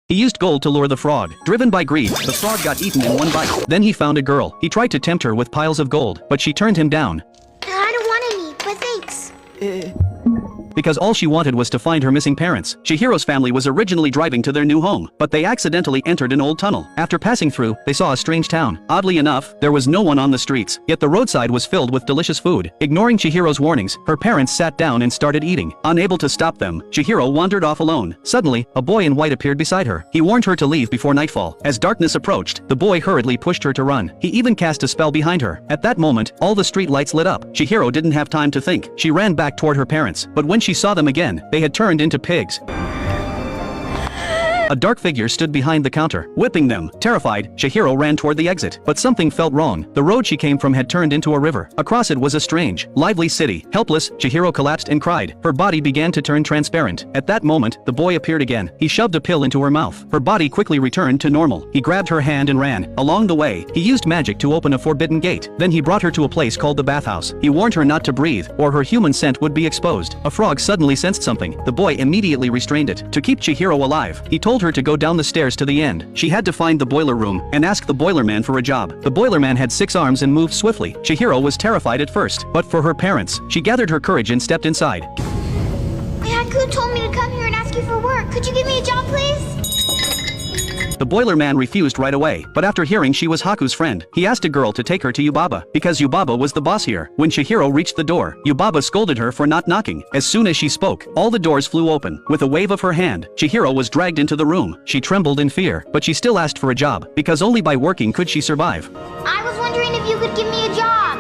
He used gold to lure the frog. Driven by greed, the frog got eaten in one bite. Then he found a girl. He tried to tempt her with piles of gold, but she turned him down. I don't want any, but thanks. Because all she wanted was to find her missing parents. Chihiro's family was originally driving to their new home, but they accidentally entered an old tunnel. After passing through, they saw a strange town. Oddly enough, there was no one on the streets, yet the roadside was filled with delicious food. Ignoring Chihiro's warnings, her parents sat down and started eating. Unable to stop them, Chihiro wandered off alone. Suddenly, a boy in white appeared beside her. He warned her to leave before nightfall. As darkness approached, the boy hurriedly pushed her to run. He even cast a spell behind her. At that moment, all the street lights lit up. Chihiro didn't have time to think. She ran back toward her parents, but when she saw them again, they had turned into pigs. A dark figure stood behind the counter, whipping them. Terrified, Chihiro ran toward the exit, but something felt wrong. The road she came from had turned into a river. Across it was a strange, lively city. Helpless, Chihiro collapsed and cried. Her body began to turn transparent. At that moment, the boy appeared again. He shoved a pill into her mouth. Her body quickly returned to normal. He grabbed her hand and ran. Along the way, he used magic to open a forbidden gate. Then he brought her to a place called the bathhouse. He warned her not to breathe, or her human scent would be exposed. A frog suddenly sensed something. The boy immediately restrained it. To keep Chihiro alive, he told her to go down the stairs to the end. She had to find the boiler room and ask the boiler man for a job. The boiler man had 6 arms and moved swiftly. Chihiro was terrified at first, but for her parents, she gathered her courage and stepped inside. Haku told me to come here and ask you for work. Could you give me a job, please? The boiler man refused right away, but after hearing she was Haku's friend, he asked a girl to take her to Yubaba, because Yubaba was the boss here. When Chihiro reached the door, Yubaba scolded her for not knocking. As soon as she spoke, all the doors flew open. With a wave of her hand, Chihiro was dragged into the room. She trembled in fear, but she still asked for a job, because only by working could she survive. I was wondering if you could give me a job.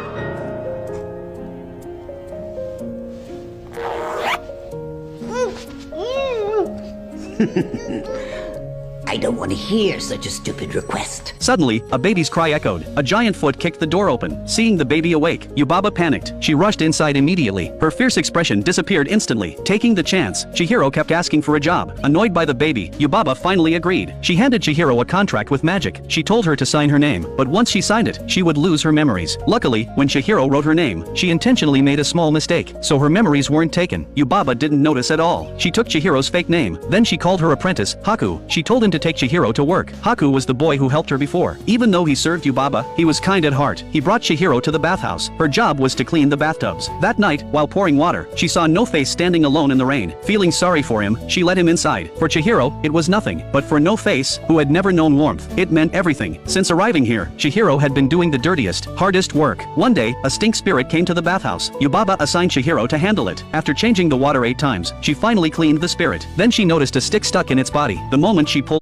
I don't want to hear such a stupid request. Suddenly, a baby's cry echoed. A giant foot kicked the door open. Seeing the baby awake, Yubaba panicked. She rushed inside immediately. Her fierce expression disappeared instantly. Taking the chance, Chihiro kept asking for a job. Annoyed by the baby, Yubaba finally agreed. She handed Chihiro a contract with magic. She told her to sign her name, but once she signed it, she would lose her memories. Luckily, when Chihiro wrote her name, she intentionally made a small mistake, so her memories weren't taken. Yubaba didn't notice at all. She took Chihiro's fake name. Then she called her apprentice, Haku. She told him to take Chihiro to work. Haku was the boy who helped her before. Even though he served Yubaba, he was kind at heart. He brought Chihiro to the bathhouse. Her job was to clean the bathtubs. That night, while pouring water, she saw No Face standing alone in the rain. Feeling sorry for him, she let him inside. For Chihiro, it was nothing, but for No Face, who had never known warmth, it meant everything. Since arriving here, Chihiro had been doing the dirtiest, hardest work. One day, a stink spirit came to the bathhouse. Yubaba assigned Chihiro to handle it. After changing the water 8 times, she finally cleaned the spirit. Then she noticed a stick stuck in its body. The moment she pulled